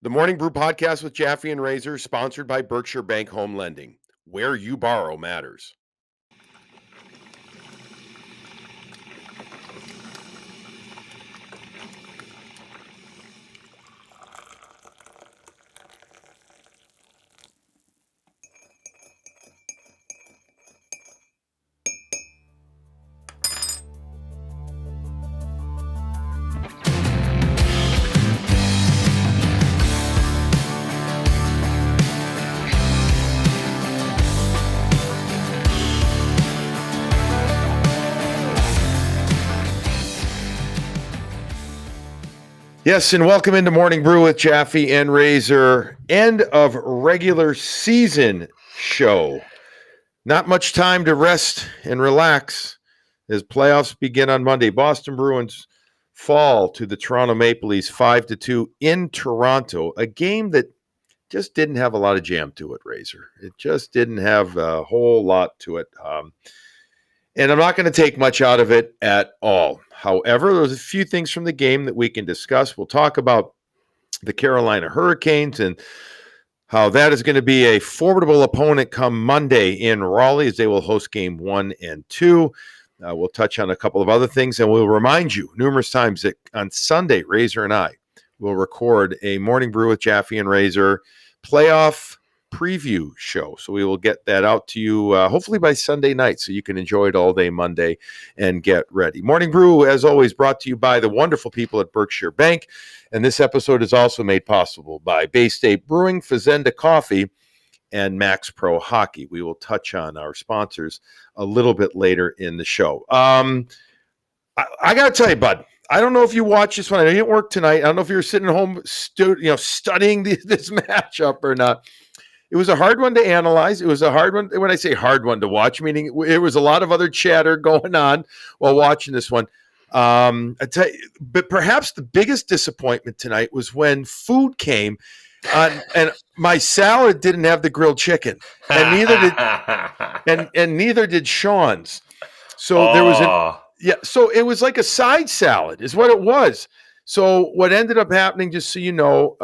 The Morning Brew podcast with Jaffe and Razor, sponsored by Berkshire Bank Home Lending. Where you borrow matters. Yes, and welcome into Morning Brew with Jaffe and Razor. End of regular season show. Not much time to rest and relax as playoffs begin on Monday. Boston Bruins fall to the Toronto Maple Leafs 5-2 in Toronto, a game that just didn't have a lot of jam to it, Razor. It just didn't have a whole lot to it. And I'm not going to take much out of it at all. However, there's a few things from the game that we can discuss. We'll talk about the Carolina Hurricanes and how that is going to be a formidable opponent come Monday in Raleigh as they will host game 1 and 2. We'll touch on a couple of other things, and we'll remind you numerous times that on Sunday, Razor and I will record a Morning Brew with Jaffe and Razor playoff preview show. So we will get that out to you hopefully by Sunday night so you can enjoy it all day Monday and get ready. Morning Brew, as always, brought to you by the wonderful people at Berkshire Bank. And this episode is also made possible by Bay State Brewing, Fazenda Coffee, and Max Pro Hockey. We will touch on our sponsors a little bit later in the show. I got to tell you, bud, I don't know if you watched this one. I didn't work tonight. I don't know if you were sitting at home studying this matchup or not. It was a hard one to analyze. It was a hard one. When I say hard one to watch, meaning it was a lot of other chatter going on while watching this one. I tell you, but perhaps the biggest disappointment tonight was when food came and my salad didn't have the grilled chicken, and neither did Sean's. So there was so it was like a side salad is what it was. So what ended up happening, just so you know,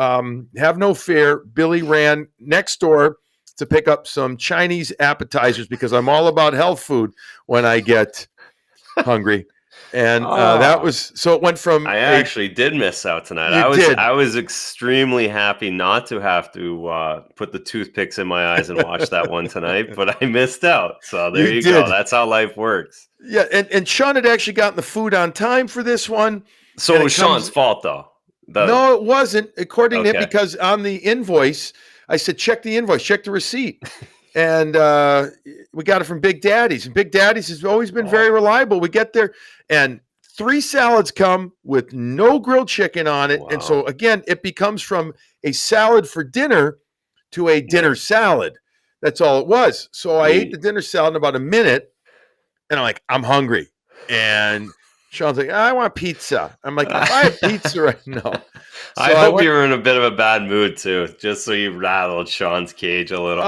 have no fear, Billy ran next door to pick up some Chinese appetizers because I'm all about health food when I get hungry. And that was, so it went from. I actually did miss out tonight. I was extremely happy not to have to put the toothpicks in my eyes and watch that one tonight, but I missed out. So there you go. That's how life works. Yeah, and Sean had actually gotten the food on time for this one. So it was Sean's fault, though. No, it wasn't, according to him, because on the invoice, I said, check the invoice, check the receipt. And we got it from Big Daddy's. And Big Daddy's has always been very reliable. We get there, and 3 salads come with no grilled chicken on it. Wow. And so, again, it becomes from a salad for dinner to a dinner salad. That's all it was. So I ate the dinner salad in about a minute, and I'm like, I'm hungry. And Sean's like, I want pizza. I'm like, if I have pizza right now. So I hope you were in a bit of a bad mood too, just so you rattled Sean's cage a little.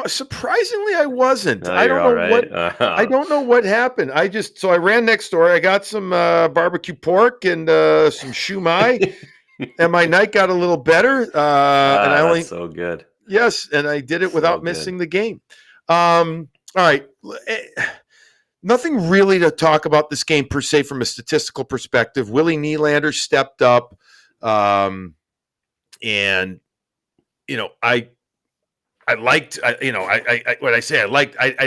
Surprisingly, I wasn't. No, I don't know what I don't know what happened. I ran next door. I got some barbecue pork and some shumai, and my night got a little better. And I only that's so good. Yes, and I did it without missing the game. All right. Nothing really to talk about this game per se from a statistical perspective. Willie Nylander stepped up, and I liked. I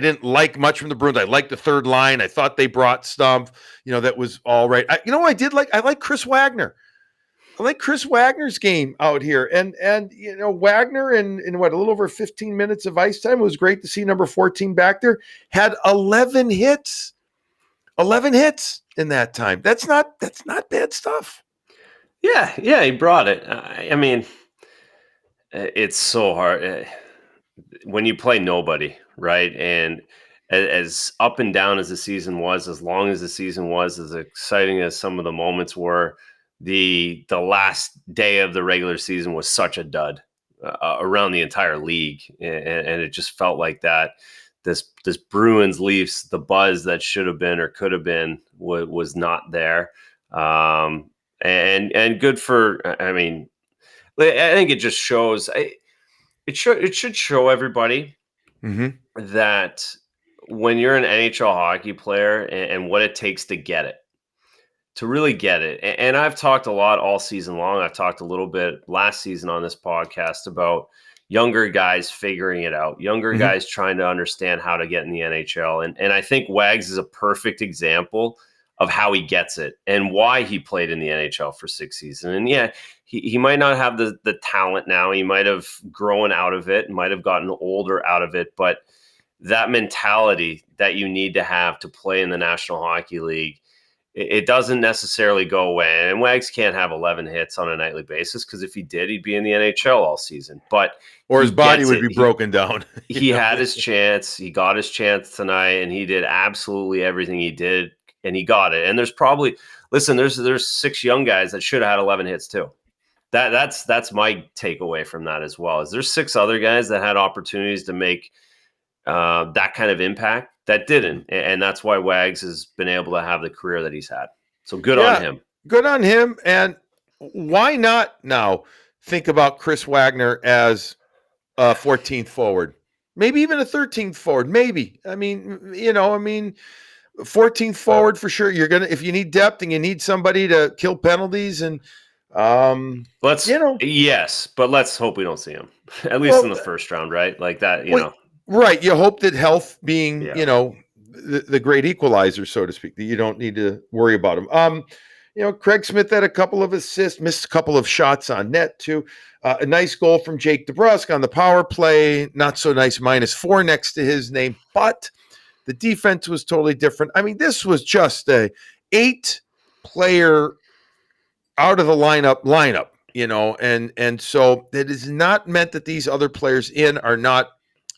didn't like much from the Bruins. I liked the third line. I thought they brought stuff. That was all right. I did like. I like Chris Wagner. I like Chris Wagner's game out here, and Wagner in a little over 15 minutes of ice time. It was great to see number 14 back there. Had 11 hits in that time. That's not bad stuff. Yeah, he brought it. I mean, it's so hard when you play nobody, right? And as up and down as the season was, as long as the season was, as exciting as some of the moments were. The last day of the regular season was such a dud around the entire league, and it just felt like that. This Bruins Leafs, the buzz that should have been or could have been was not there, and good for. I mean, I think it just shows. It should show everybody Mm-hmm. that when you're an NHL hockey player and what it takes to get it, to really get it. And I've talked a lot all season long. I've talked a little bit last season on this podcast about younger guys figuring it out, younger Mm-hmm. guys trying to understand how to get in the NHL. And I think Wags is a perfect example of how he gets it and why he played in the NHL for 6 seasons. And yeah, he might not have the talent now. He might have grown out of it, might have gotten older out of it, but that mentality that you need to have to play in the National Hockey League, it doesn't necessarily go away. And Wags can't have 11 hits on a nightly basis, because if he did, he'd be in the NHL all season. But Or his body would it. be broken down. He had his chance. He got his chance tonight, and he did absolutely everything he did, and he got it. And there's probably there's 6 young guys that should have had 11 hits too. That's my takeaway from that as well. Is there's 6 other guys that had opportunities to make that kind of impact that didn't, and that's why Wags has been able to have the career that he's had. So good on him. Good on him. And why not now think about Chris Wagner as a 14th forward, maybe even a 13th forward, maybe. I mean, 14th forward for sure. You're gonna, if you need depth and you need somebody to kill penalties, and yes, but let's hope we don't see him at least in the first round, right? Like that, Right. You hope that health being, the great equalizer, so to speak, that you don't need to worry about him. Craig Smith had a couple of assists, missed a couple of shots on net too. A nice goal from Jake DeBrusk on the power play. Not so nice, -4 next to his name, but the defense was totally different. I mean, this was just a 8-player out of the lineup, and so it is not meant that these other players in are not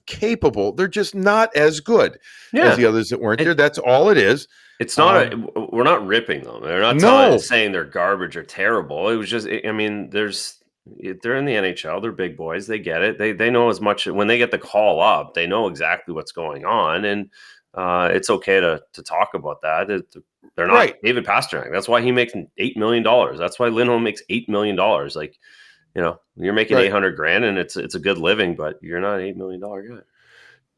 capable. They're just not as good as the others that weren't there. That's all it is. It's not we're not ripping them. They're not saying they're garbage or terrible. It was just, they're in the NHL. They're big boys. They get it. They know as much. When they get the call up, they know exactly what's going on, and it's okay to talk about that. They're not David Pastrnak. That's why he makes $8 million. That's why Lindholm makes $8 million. Like, you're making $800,000 and it's a good living, but you're not an $8 million guy.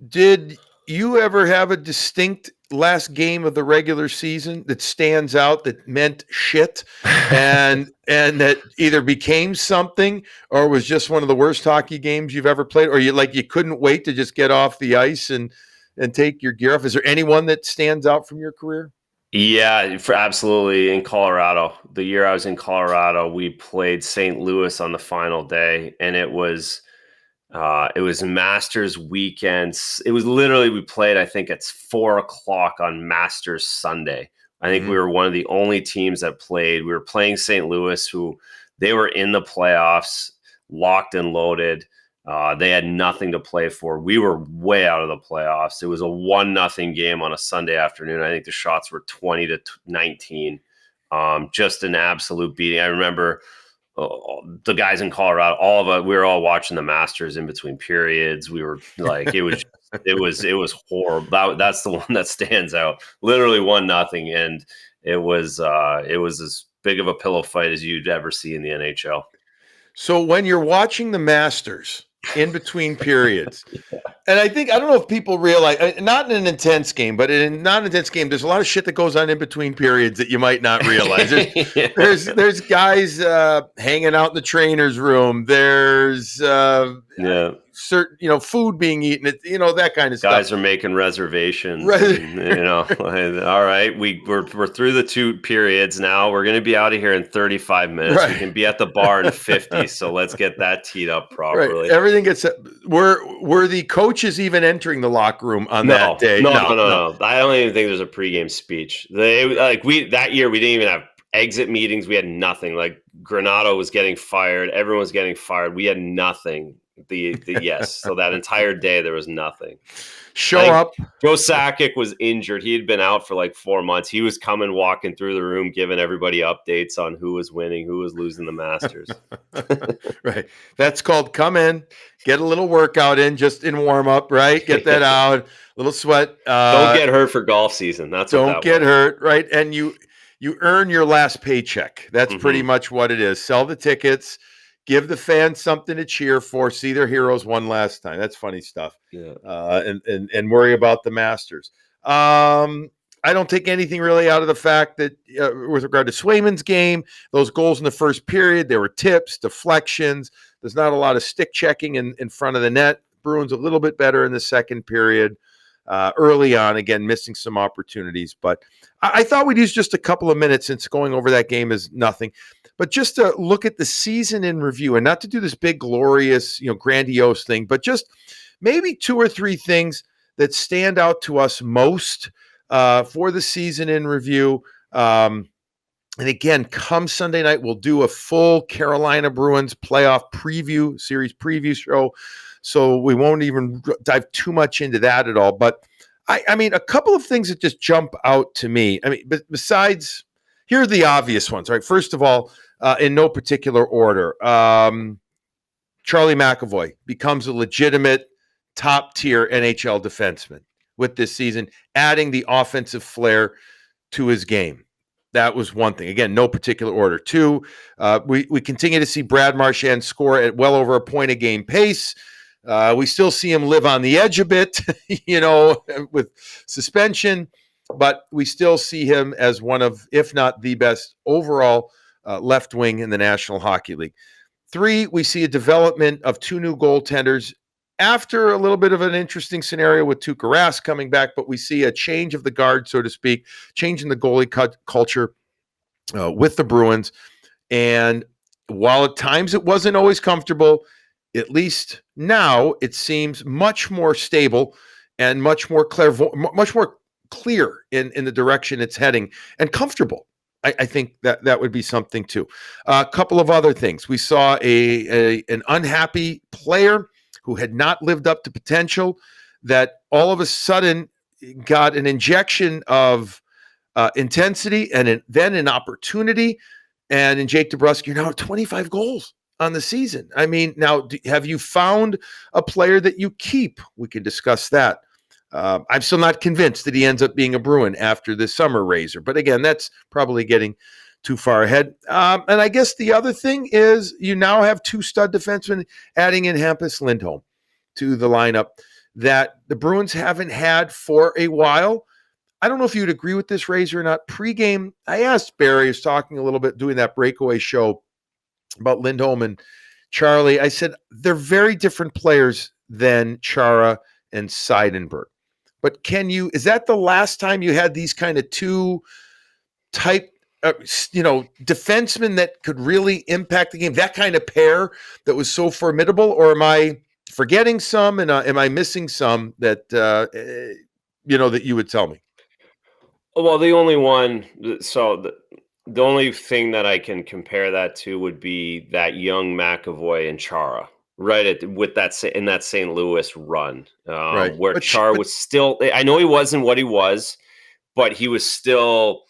Did you ever have a distinct last game of the regular season that stands out, that meant shit, and that either became something or was just one of the worst hockey games you've ever played, or you couldn't wait to just get off the ice and take your gear off? Is there anyone that stands out from your career? Yeah, absolutely. In Colorado, the year I was in Colorado, we played St. Louis on the final day, and it was Masters weekend. It was literally, we played, I think it's 4:00 on Masters Sunday. I think we were one of the only teams that played. We were playing St. Louis, who they were in the playoffs, locked and loaded. They had nothing to play for. We were way out of the playoffs. It was a 1-0 game on a Sunday afternoon. I think the shots were 20-19. Just an absolute beating. I remember the guys in Colorado, all of us, we were all watching the Masters in between periods. We were like, it was horrible. That's the one that stands out. Literally 1-0, and it was as big of a pillow fight as you'd ever see in the NHL. So when you're watching the Masters in between periods, and I don't know if people realize, not in an intense game, but in a non-intense game, there's a lot of shit that goes on in between periods that you might not realize. There's guys hanging out in the trainer's room. There's certain food being eaten. That kind of stuff. Guys are making reservations. And, all right, we're through the 2 periods now. We're going to be out of here in 35 minutes. Right. We can be at the bar in 50. So let's get that teed up properly. Right. Everything gets. Were the coaches even entering the locker room on that day? No. I don't even think there's a pregame speech. That year we didn't even have exit meetings. We had nothing. Like, Granato was getting fired. Everyone was getting fired. We had nothing. So that entire day there was nothing. Show up. Joe Sakic was injured. He had been out for like 4 months. He was walking through the room, giving everybody updates on who was winning, who was losing the Masters. Right. That's called come in, get a little workout in, just in warm up, right? Get that out, a little sweat. Don't get hurt for golf season. Don't get hurt, right? And you earn your last paycheck. That's pretty much what it is. Sell the tickets, give the fans something to cheer for, see their heroes one last time. That's funny stuff. Yeah. And worry about the Masters. I don't take anything really out of the fact that with regard to Swayman's game, those goals in the first period, there were tips, deflections. There's not a lot of stick checking in front of the net. Bruins a little bit better in the second period. Early on, again, missing some opportunities. But I thought we'd use just a couple of minutes, since going over that game is nothing, but just to look at the season in review, and not to do this big, glorious, grandiose thing, but just maybe 2 or 3 things that stand out to us most for the season in review. And again, come Sunday night, we'll do a full Carolina Bruins playoff series preview show. So we won't even dive too much into that at all. But I mean, a couple of things that just jump out to me. I mean, besides, here are the obvious ones, right? First of all, in no particular order, Charlie McAvoy becomes a legitimate top-tier NHL defenseman with this season, adding the offensive flair to his game. That was one thing. Again, no particular order. 2, we continue to see Brad Marchand score at well over a point a game pace. We still see him live on the edge a bit, with suspension, but we still see him as one of, if not the best overall left wing in the National Hockey League. 3, we see a development of 2 new goaltenders after a little bit of an interesting scenario with Tuukka Rask coming back, but we see a change of the guard, so to speak, change in the goalie culture with the Bruins. And while at times it wasn't always comfortable, at least now it seems much more stable and much more clear in the direction it's heading, and comfortable. I think that would be something too. A couple of other things. We saw an unhappy player who had not lived up to potential, that all of a sudden got an injection of intensity and then an opportunity. And in Jake DeBrusk, you're now at 25 goals on the season. I mean, now, have you found a player that you keep? We can discuss that. I'm still not convinced that he ends up being a Bruin after this summer, Razor. But again, that's probably getting too far ahead. And I guess the other thing is you now have 2 stud defensemen, adding in Hampus Lindholm to the lineup that the Bruins haven't had for a while. I don't know if you'd agree with this, Razor, or not. Pre-game, I asked Barry, was talking a little bit, doing that breakaway show about Lindholm and Charlie. I said, they're very different players than Chara and Seidenberg. But is that the last time you had these kind of 2 type, defensemen that could really impact the game, that kind of pair that was so formidable? Or am I forgetting some, and am I missing some that, that you would tell me? Well, the only one, the only thing that I can compare that to would be that young McAvoy and Chara, right? In that St. Louis run, Right. where Chara was still, I know he wasn't what he was, but he was still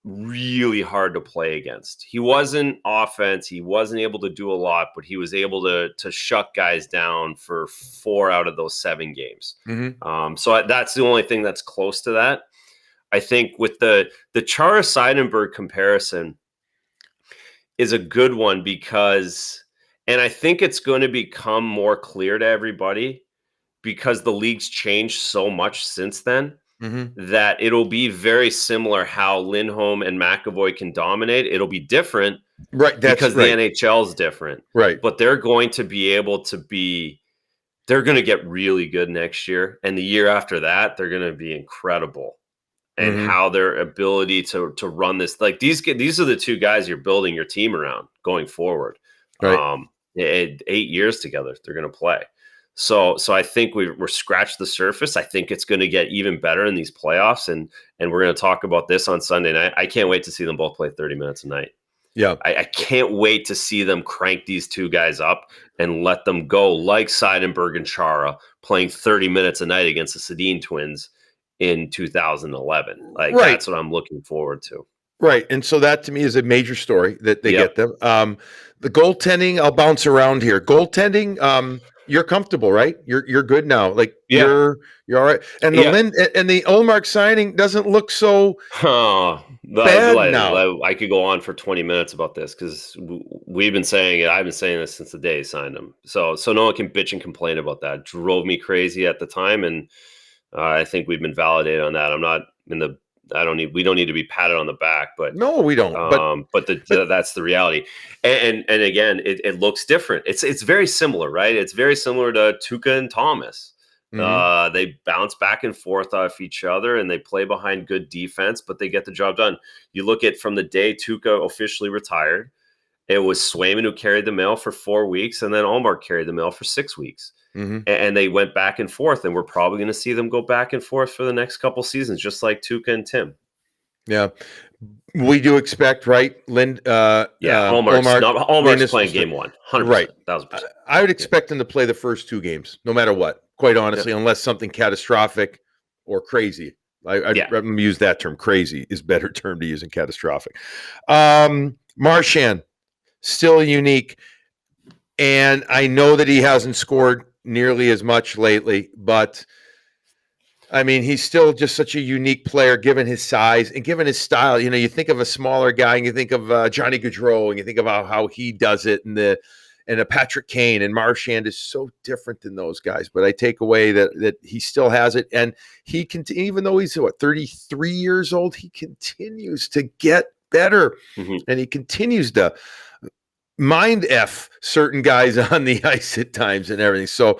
really hard to play against. He wasn't offense. He wasn't able to do a lot, but he was able to shut guys down for 4 out of those 7 games. Mm-hmm. So that's the only thing that's close to that. I think with the Chara Seidenberg comparison is a good one because, and I think it's going to become more clear to everybody because the league's changed so much since then. Mm-hmm. That it'll be very similar how Lindholm and McAvoy can dominate. It'll be different, right? Because the NHL is different, right? But they're going to be able to be. They're going to get really good next year, and the year after that, they're going to be incredible. And mm-hmm. how their ability to run this, like these are the 2 guys you're building your team around going forward. Right. 8 years together, they're going to play. So I think we're scratched the surface. I think it's going to get even better in these playoffs, and we're going to talk about this on Sunday night. I can't wait to see them both play 30 minutes a night. Yeah, I can't wait to see them crank these 2 guys up and let them go like Seidenberg and Chara playing 30 minutes a night against the Sedin twins in 2011. Like right. That's what I'm looking forward to. Right. And so that to me is a major story that they get them. The goaltending, I'll bounce around here. Goaltending, you're comfortable, right? You're good now. Like Yeah. you're all right. And the Yeah. the Olmark signing doesn't look so Oh, bad now. I could go on for 20 minutes about this because we've been saying it. I've been saying this since the day he signed him. So no one can bitch and complain about that. It drove me crazy at the time, and I think we've been validated on that. I'm not in the. I don't need. We don't need to be patted on the back, No, we don't. But that's the reality. And again, it looks different. It's very similar, right? It's very similar to Tuca and Thomas. They bounce back and forth off each other, and they play behind good defense, but they get the job done. You look at from the day Tuca officially retired, it was Swayman who carried the mail for 4 weeks, and then Omar carried the mail for 6 weeks. And they went back and forth, and we're probably going to see them go back and forth for the next couple seasons, just like Tuca and Tim. Yeah, we do expect, right? Allmark's playing game one, 100%, right? 1,000%. I would expect him to play the first 2 games, no matter what. Quite honestly, unless something catastrophic or crazy. I'd use that term. Crazy is a better term to use than catastrophic. Marchand, still unique, and I know that he hasn't scored nearly as much lately, but I mean, he's still just such a unique player given his size and given his style. You know, you think of a smaller guy and you think of Johnny Gaudreau and you think of how he does it and a Patrick Kane, and Marchand is so different than those guys. But I take away that he still has it, and he can, even though he's 33 years old, he continues to get better, and he continues to mind F certain guys on the ice at times and everything. So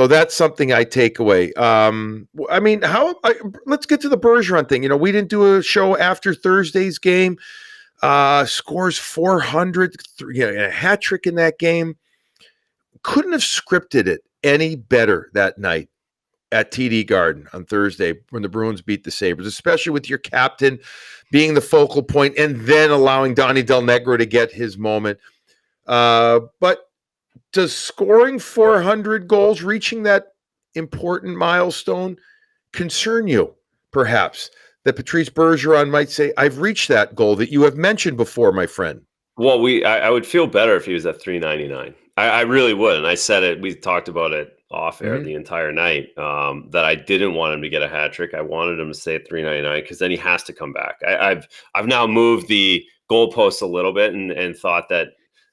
that's something I take away. I mean, let's get to the Bergeron thing. You know, we didn't do a show after Thursday's game. Scores 400, a hat trick in that game. Couldn't have scripted it any better that night at TD Garden on Thursday when the Bruins beat the Sabres, especially with your captain being the focal point and then allowing Donnie Del Negro to get his moment. But does scoring 400 goals, reaching that important milestone, concern you, perhaps? That Patrice Bergeron might say, I've reached that goal that you have mentioned before, my friend. Well, I would feel better if he was at 399. I really would. And I said it, we talked about it off air the entire night, that I didn't want him to get a hat trick. I wanted him to stay at 399 because then he has to come back. I've now moved the goalposts a little bit and thought that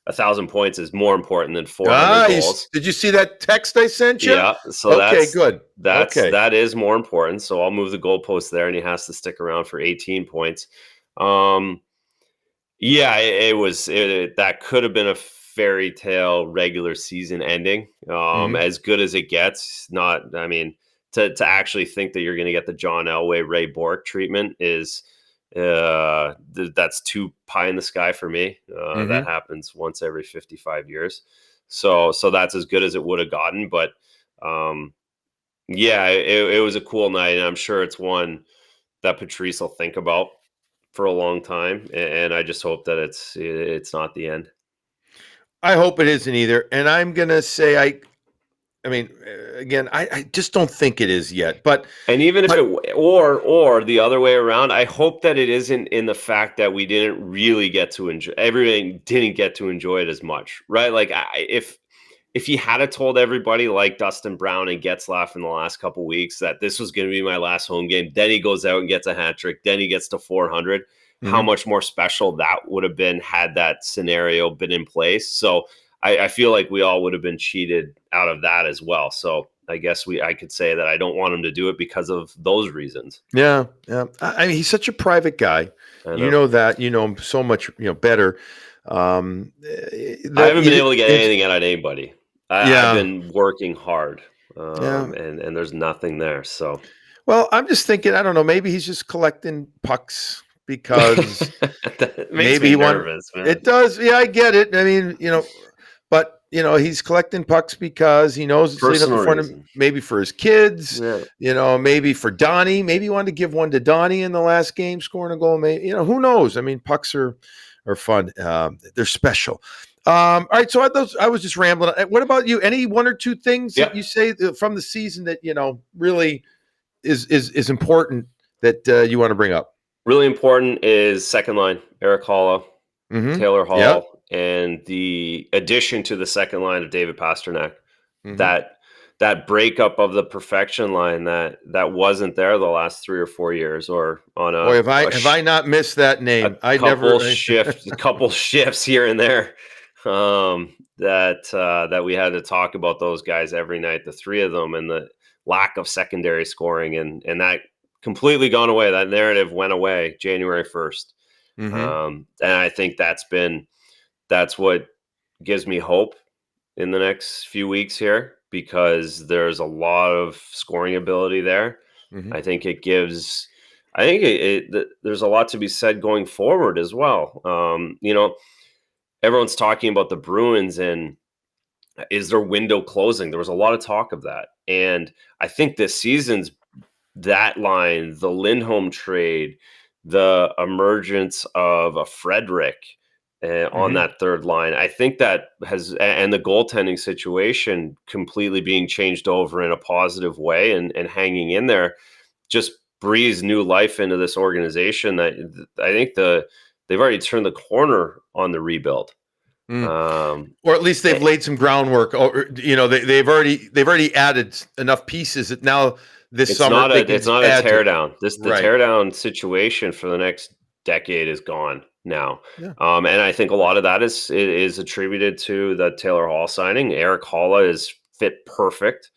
1,000 points is more important than 400 goals. Did you see that text I sent you? Yeah. So good. That is more important. So I'll move the goalpost there, and he has to stick around for 18 points. That could have been a fairy tale regular season ending. As good as it gets. To actually think that you're going to get the John Elway, Ray Bourque treatment is. That's too pie in the sky for me. That happens once every 55 years. So that's as good as it would have gotten. But it was a cool night, and I'm sure it's one that Patrice will think about for a long time. And I just hope that it's not the end. I hope it isn't either. And I'm gonna say I just don't think it is yet. And even if or the other way around, I hope that it isn't in the fact that we didn't really get to enjoy everything, didn't get to enjoy it as much, right? Like if he had told everybody like Dustin Brown and Getzlaf in the last couple of weeks that this was going to be my last home game, then he goes out and gets a hat trick, then he gets to 400. How much more special that would have been had that scenario been in place. So I feel like we all would have been cheated out of that as well. So I guess I could say that I don't want him to do it because of those reasons. Yeah. I mean, he's such a private guy. You know that. You know him so much better. I haven't been able to get anything out of anybody. I've been working hard, and there's nothing there. So, well, I'm just thinking. I don't know. Maybe he's just collecting pucks because maybe he nervous. Man. It does. Yeah, I get it. I mean, but he's collecting pucks because he knows it's leading up for him. Maybe for his kids. Yeah. Maybe for Donnie. Maybe he wanted to give one to Donnie in the last game, scoring a goal. Maybe who knows? I mean, pucks are fun. They're special. All right. So I was just rambling. What about you? Any one or two things that you say from the season that really is important that you want to bring up? Really important is second line, Eric Halla, Taylor Hall, and the addition to the second line of David Pasternak. Mhm. that breakup of the perfection line that wasn't there the last 3 or 4 years, or on Boy, have I not missed that a name. I couple never shifts, a couple shifts here and there, that we had to talk about those guys every night, the three of them, and the lack of secondary scoring, and that completely gone away. That narrative went away January 1st. Mhm. And I think that's what gives me hope in the next few weeks here, because there's a lot of scoring ability there. Mhm. I think it gives. I think there's a lot to be said going forward as well. Everyone's talking about the Bruins, and is their window closing? There was a lot of talk of that, and I think this season's that line, the Lindholm trade, the emergence of a Frederick on Mhm. that third line, I think that and the goaltending situation completely being changed over in a positive way, and hanging in there, just breathes new life into this organization. That I think they've already turned the corner on the rebuild. Mm. Um, Or at least they've eh, laid some groundwork. Or they've already added enough pieces that now this summer they can It's not a add to tear it. down. The Right. tear down situation for the next decade is gone now. Yeah. And I think a lot of that is attributed to the Taylor Hall signing. Eric Halla is fit perfect,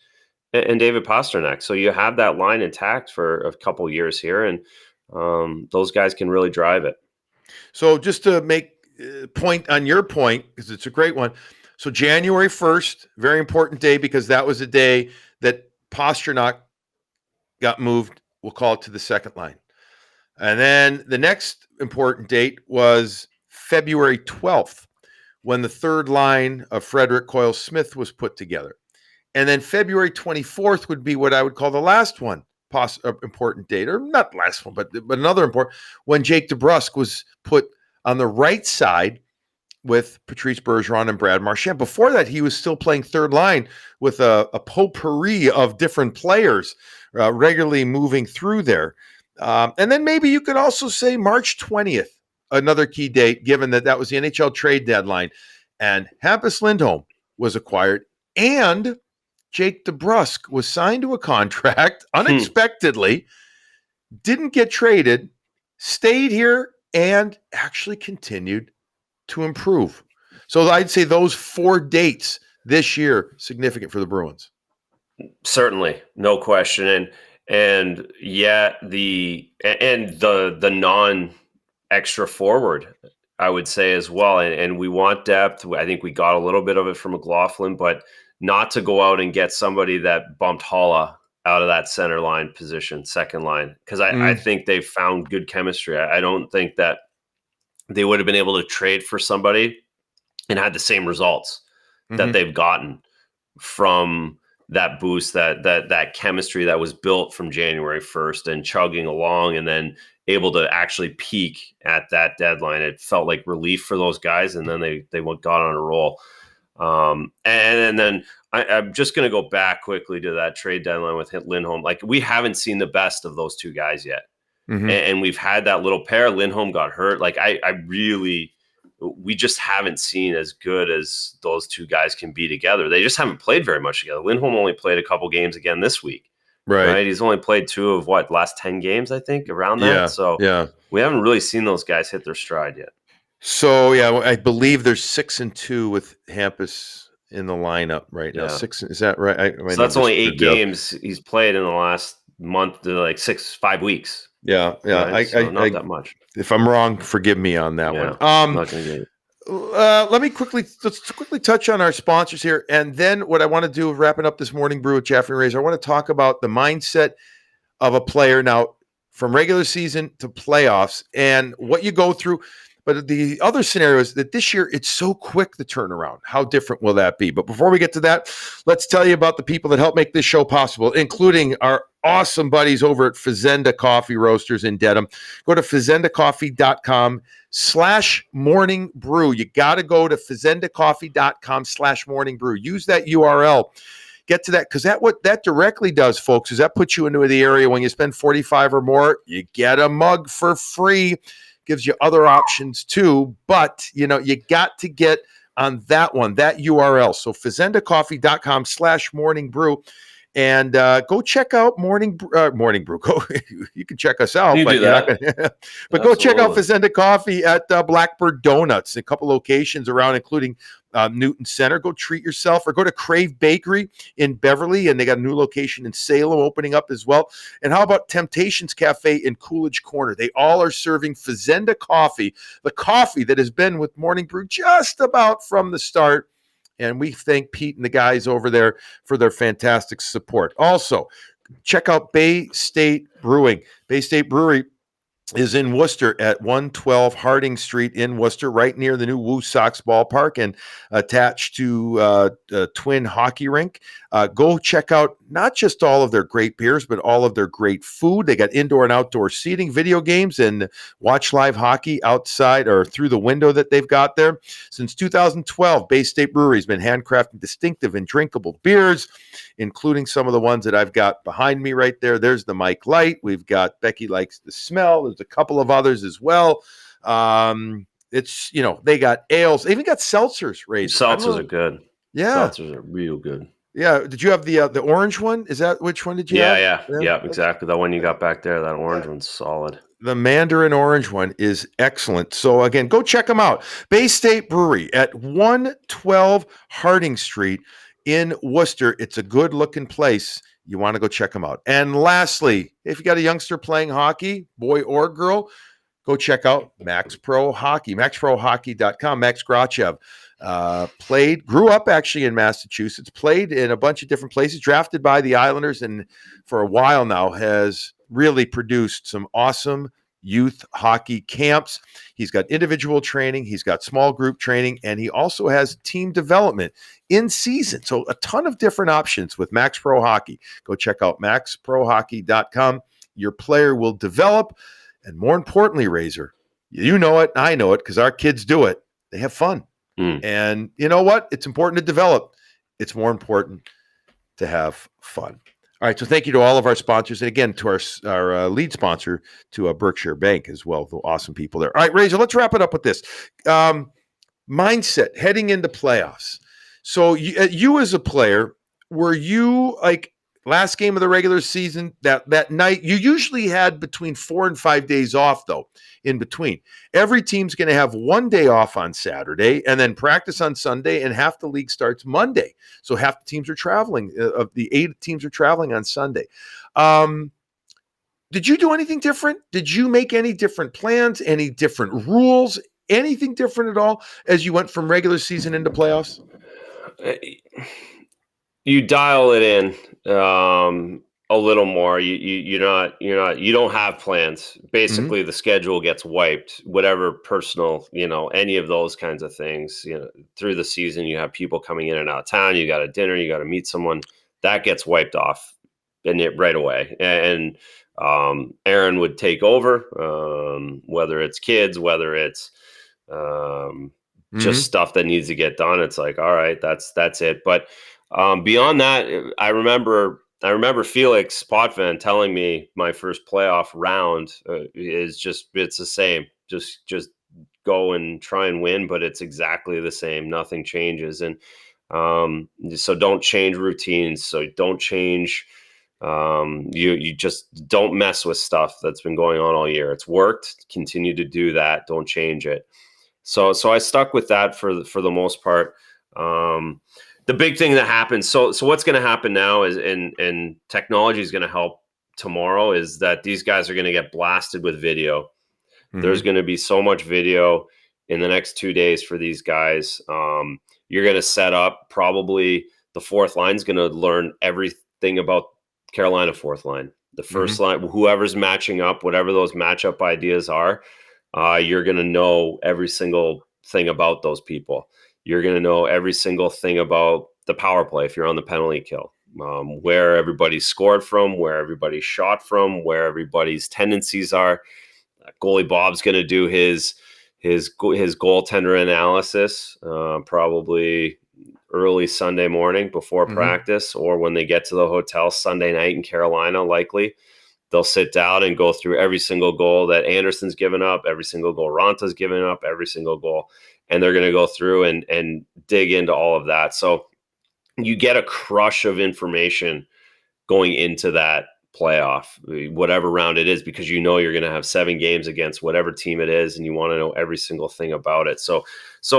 and David Pastrnak. So you have that line intact for a couple years here, and those guys can really drive it. So just to make point on your point, because it's a great one. So January 1st, very important day because that was the day that Pasternak got moved. We'll call it to the second line. And then the next important date was February 12th, when the third line of Frederick Coyle Smith was put together. And then February 24th would be what I would call the last one, important date, or not last one, but another important, when Jake DeBrusk was put on the right side with Patrice Bergeron and Brad Marchand. Before that, he was still playing third line with a potpourri of different players regularly moving through there. And then maybe you could also say March 20th, another key date, given that that was the NHL trade deadline. And Hampus Lindholm was acquired, and Jake DeBrusk was signed to a contract unexpectedly, didn't get traded, stayed here, and actually continued to improve. So I'd say those 4 dates this year significant for the Bruins. Certainly, no question, and yeah, the non extra forward, I would say as well, and we want depth. I think we got a little bit of it from McLaughlin, but not to go out and get somebody that bumped Holla out of that center line position, second line, because I Mm, think they've found good chemistry. I don't think that they would have been able to trade for somebody and had the same results that mhm. they've gotten from that boost, that chemistry that was built from January 1st and chugging along, and then able to actually peak at that deadline. It felt like relief for those guys, and then they got on a roll. And then I'm just going to go back quickly to that trade deadline with Lindholm. Like, we haven't seen the best of those two guys yet, Mhm. and we've had that little pair. Lindholm got hurt. Like, I really, we just haven't seen as good as those two guys can be together. They just haven't played very much together. Lindholm only played a couple games again this week, Right. right? He's only played two of last 10 games, I think, around that. Yeah. So Yeah. we haven't really seen those guys hit their stride yet. So yeah, I believe there's 6-2 with Hampus in the lineup right now. Yeah. Six, is that right? My So that's numbers only could 8 be up. games he's played in the last month to like 5 weeks, Yeah. Yeah. right? So not that much. If I'm wrong, forgive me on that one. Yeah. Not going to get it. Let's quickly touch on our sponsors here, and then what I want to do, wrapping up this morning brew with Jaffe and Razor, I want to talk about the mindset of a player now from regular season to playoffs and what you go through. But the other scenario is that this year it's so quick the turnaround. How different will that be? But before we get to that, let's tell you about the people that help make this show possible, including our awesome buddies over at Fazenda Coffee Roasters in Dedham. Go to fazendacoffee.com/morning brew. You got to go to fazendacoffee.com/morning brew. Use that URL. Get to that, because that directly does, folks, is that puts you into the area when you spend 45 or more, you get a mug for free. Gives you other options too, but you got to get on that one, that URL. So fazendacoffee.com/morning brew. And go check out Morning Brew. Go, you can check us out, You but do you're not that. going to. But go check out Absolutely. Fazenda Coffee at Blackbird Donuts, a couple locations around, including Newton Center. Go treat yourself, or go to Crave Bakery in Beverly, and they got a new location in Salem opening up as well. And how about Temptations Cafe in Coolidge Corner? They all are serving Fazenda Coffee, the coffee that has been with Morning Brew just about from the start. And we thank Pete and the guys over there for their fantastic support. Also, check out Bay State Brewing. Bay State Brewery is in Worcester at 112 Harding Street in Worcester, right near the new Woo Sox ballpark and attached to a twin hockey rink. Go check out not just all of their great beers, but all of their great food. They got indoor and outdoor seating, video games, and watch live hockey outside or through the window that they've got there. Since 2012, Bay State Brewery has been handcrafting distinctive and drinkable beers, including some of the ones that I've got behind me right there. There's the Mike Light. We've got Becky Likes the Smell. There's a couple of others as well. It's, they got ales. They even got seltzers, Razor. Seltzers are good. Yeah. Seltzers are real good. Yeah. Did you have the orange one? Is that which one did you have? Yeah, exactly. That one you got back there, that orange one's solid. The Mandarin orange one is excellent. So again, go check them out. Bay State Brewery at 112 Harding Street in Worcester. It's a good looking place. You want to go check them out. And lastly, if you got a youngster playing hockey, boy or girl, go check out Max Pro Hockey, maxprohockey.com. Max Grachev grew up actually in Massachusetts, played in a bunch of different places, drafted by the Islanders, and for a while now has really produced some awesome youth hockey camps. He's got individual training, he's got small group training, and he also has team development in season. So a ton of different options with Max Pro Hockey. Go check out maxprohockey.com. Your player will develop. And more importantly, Razor, you know it, I know it, because our kids do it. They have fun. And you know what? It's important to develop. It's more important to have fun. All right. So thank you to all of our sponsors. And again, to our lead sponsor, to Berkshire Bank as well. The awesome people there. All right, Razor, let's wrap it up with this. Mindset heading into playoffs. So you as a player, were you like last game of the regular season, that night, you usually had between 4 and 5 days off, though, in between. Every team's going to have 1 day off on Saturday and then practice on Sunday, and half the league starts Monday. So half the teams are traveling. Of the 8 teams are traveling on Sunday. Did you do anything different? Did you make any different plans, any different rules, anything different at all as you went from regular season into playoffs? You dial it in a little more. You don't have plans. Basically, the schedule gets wiped. Whatever personal, any of those kinds of things. Through the season, you have people coming in and out of town. You got a dinner. You got to meet someone. That gets wiped off, right away. And Aaron would take over. Whether it's kids, whether it's just stuff that needs to get done. It's like, all right, that's it. But beyond that, I remember Felix Potvin telling me my first playoff round it's the same. Just go and try and win, but it's exactly the same. Nothing changes. And so don't change routines. So don't change. You just don't mess with stuff that's been going on all year. It's worked. Continue to do that. Don't change it. So I stuck with that for the most part. The big thing that happens, so what's going to happen now is, and technology is going to help tomorrow, is that these guys are going to get blasted with video. There's going to be so much video in the next 2 days for these guys. You're going to set up, probably the fourth line is going to learn everything about Carolina fourth line. The first line, whoever's matching up, whatever those matchup ideas are, you're going to know every single thing about those people. You're going to know every single thing about the power play if you're on the penalty kill, where everybody scored from, where everybody shot from, where everybody's tendencies are. Goalie Bob's going to do his goaltender analysis probably early Sunday morning before practice, or when they get to the hotel Sunday night in Carolina. Likely they'll sit down and go through every single goal that Anderson's given up, every single goal Ranta's given up, every single goal. and they're going to go through and dig into all of that. So you get a crush of information going into that playoff, whatever round it is, because you know you're going to have 7 games against whatever team it is, and you want to know every single thing about it. So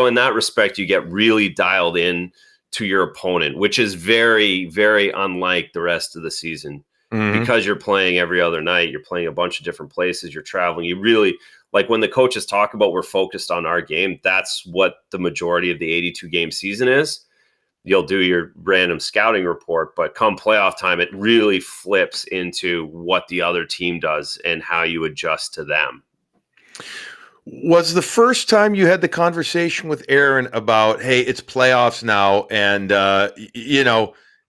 in that respect, you get really dialed in to your opponent, which is very, very unlike the rest of the season. Because you're playing every other night, you're playing a bunch of different places, you're traveling. You really, like when the coaches talk about we're focused on our game, that's what the majority of the 82 game season is. You'll do your random scouting report, but come playoff time, it really flips into what the other team does and how you adjust to them. Was the first time you had the conversation with Aaron about, hey, it's playoffs now, and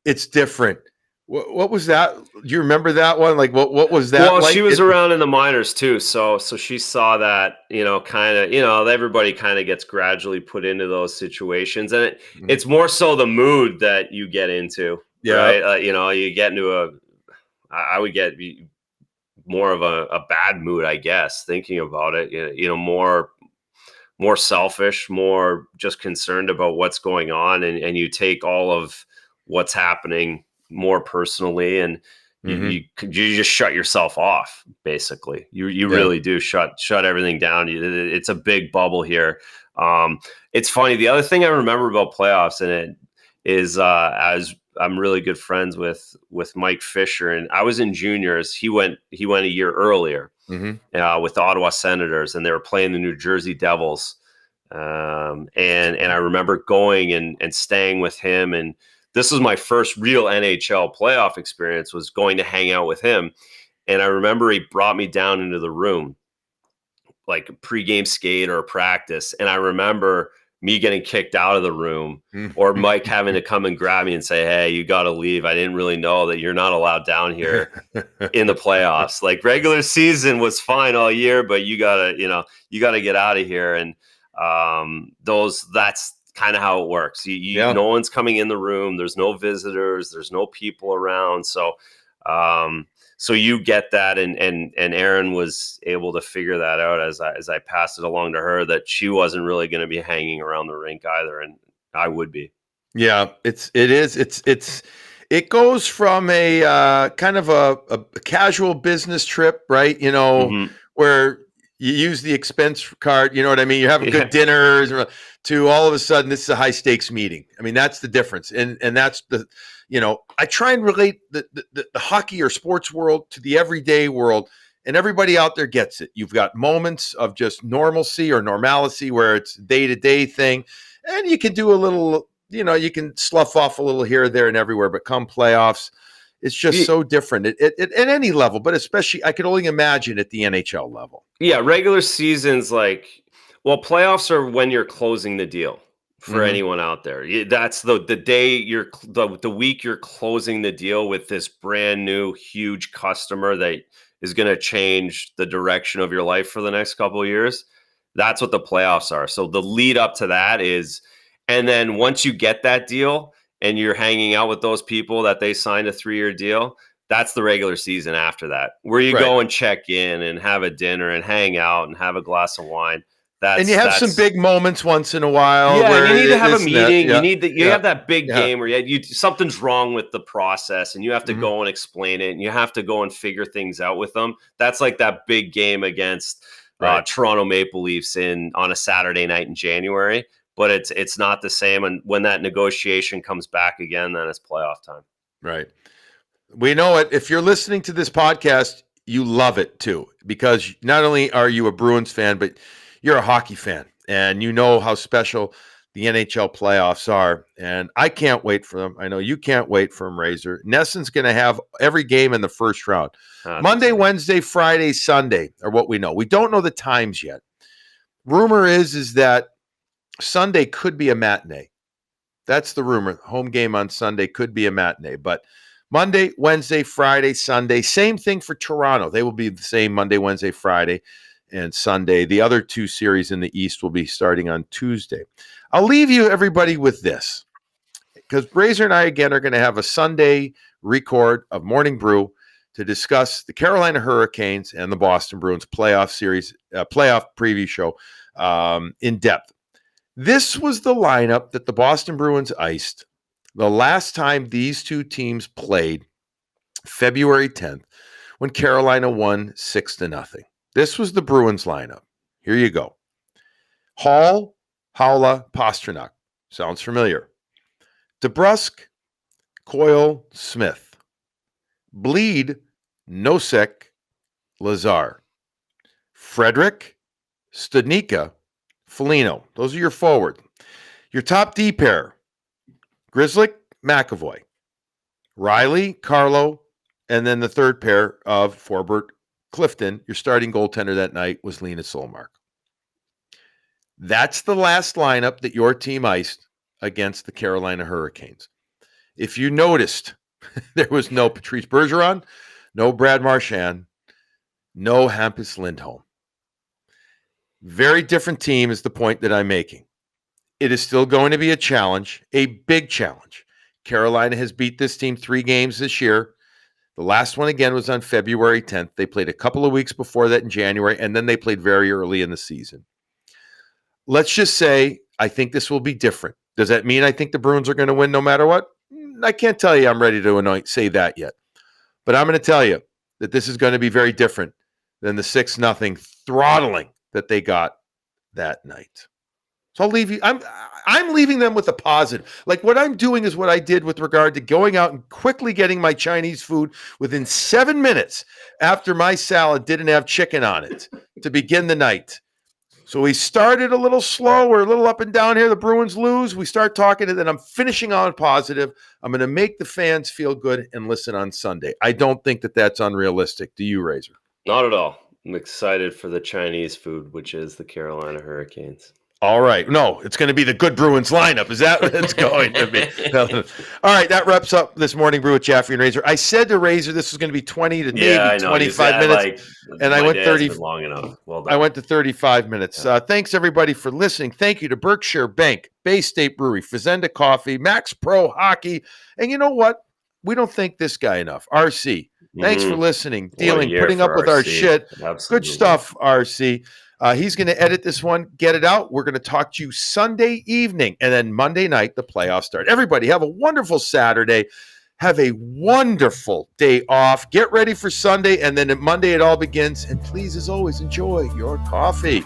it's different? What was that? Do you remember that one? Like, what was that? Well, like? she was around in the minors too, so she saw that, kind of, everybody kind of gets gradually put into those situations, and it's more so the mood that you get into, right? You get into I would get more of a bad mood, I guess, thinking about it. More selfish, more just concerned about what's going on, and you take all of what's happening more personally, and you just shut yourself off. Basically, you really do shut everything down. It's a big bubble here. It's funny. The other thing I remember about playoffs, and it is as I'm really good friends with Mike Fisher, and I was in juniors. He went a year earlier with the Ottawa Senators, and they were playing the New Jersey Devils. And I remember going and staying with him, and this was my first real NHL playoff experience, was going to hang out with him. And I remember he brought me down into the room, like a pregame skate or a practice. And I remember me getting kicked out of the room, or Mike having to come and grab me and say, hey, you got to leave. I didn't really know that you're not allowed down here in the playoffs. Like, regular season was fine all year, but you gotta get out of here. And that's kind of how it works. No one's coming in the room. There's no visitors. There's no people around. So you get that, and Erin was able to figure that out as I passed it along to her, that she wasn't really going to be hanging around the rink either, and I would be. Yeah, it goes from a kind of a casual business trip, right? Where you use the expense card, you know what I mean? You're having good dinners, to all of a sudden, this is a high stakes meeting. I mean, that's the difference. And that's I try and relate the hockey or sports world to the everyday world, and everybody out there gets it. You've got moments of just normalcy or normalcy where it's day-to-day thing, and you can do a little, you can slough off a little here, there, and everywhere, but come playoffs, it's just so different at any level, but especially I could only imagine at the NHL level. Yeah, regular season's playoffs are when you're closing the deal for anyone out there. That's the day the week you're closing the deal with this brand new huge customer that is going to change the direction of your life for the next couple of years. That's what the playoffs are. So the lead up to that is, and then once you get that deal and you're hanging out with those people that they signed a 3-year deal, that's the regular season after that, where you go and check in and have a dinner and hang out and have a glass of wine. And you have some big moments once in a while. Yeah, where you need to have a meeting. You have that big game where something's wrong with the process, and you have to go and explain it, and you have to go and figure things out with them. That's like that big game against Toronto Maple Leafs on a Saturday night in January. But it's not the same. And when that negotiation comes back again, then it's playoff time. Right. We know it. If you're listening to this podcast, you love it too, because not only are you a Bruins fan, but you're a hockey fan, and you know how special the NHL playoffs are. And I can't wait for them. I know you can't wait for them, Razor. Nesson's going to have every game in the first round. Monday, Wednesday, Friday, Sunday are what we know. We don't know the times yet. Rumor is that Sunday could be a matinee. That's the rumor. Home game on Sunday could be a matinee, but Monday, Wednesday, Friday, Sunday, same thing for Toronto. They will be the same Monday, Wednesday, Friday, and Sunday. The other 2 series in the East will be starting on Tuesday. I'll leave you, everybody, with this, because Razor and I, again, are going to have a Sunday record of Morning Brew to discuss the Carolina Hurricanes and the Boston Bruins playoff series, playoff preview show in depth. This was the lineup that the Boston Bruins iced the last time these two teams played, February 10th, when Carolina won 6-0. This was the Bruins lineup. Here you go. Hall, Haula, Pastrnak. Sounds familiar. DeBrusk, Coyle, Smith. Bleed, Nosek, Lazar. Frederick, Studnicka, Foligno. Those are your forward. Your top D pair, Grzelcyk, McAvoy. Riley, Carlo, and then the third pair of Forbort, Clifton. Your starting goaltender that night was Linus Solmark. That's the last lineup that your team iced against the Carolina Hurricanes. If you noticed, there was no Patrice Bergeron, no Brad Marchand, no Hampus Lindholm. Very different team is the point that I'm making. It is still going to be a challenge, a big challenge. Carolina has beat this team 3 games this year. The last one, again, was on February 10th. They played a couple of weeks before that in January, and then they played very early in the season. Let's just say I think this will be different. Does that mean I think the Bruins are going to win no matter what? I can't tell you I'm ready to say that yet. But I'm going to tell you that this is going to be very different than the 6-0 throttling that they got that night. So I'll leave you. I'm leaving them with a positive. Like what I'm doing is what I did with regard to going out and quickly getting my Chinese food within 7 minutes after my salad didn't have chicken on it to begin the night. So we started a little slow. We're a little up and down here. The Bruins lose. We start talking, and then I'm finishing on positive. I'm going to make the fans feel good and listen on Sunday. I don't think that that's unrealistic. Do you, Razor? Not at all. I'm excited for the Chinese food, which is the Carolina Hurricanes. All right. No, it's going to be the good Bruins lineup. Is that what it's going to be? All right. That wraps up this morning brew with Jaffe and Razor. I said to Razor this was going to be 20 to maybe 25 minutes. And I went 30. Long enough. Well done. I went to 35 minutes. Thanks, everybody, for listening. Thank you to Berkshire Bank, Bay State Brewery, Fazenda Coffee, Max Pro Hockey. And you know what? We don't thank this guy enough. RC. Thanks for listening, dealing, putting up with our shit. Absolutely. Good stuff, RC. He's going to edit this one, get it out. We're going to talk to you Sunday evening, and then Monday night, the playoffs start. Everybody, have a wonderful Saturday. Have a wonderful day off. Get ready for Sunday, and then Monday it all begins. And please, as always, enjoy your coffee.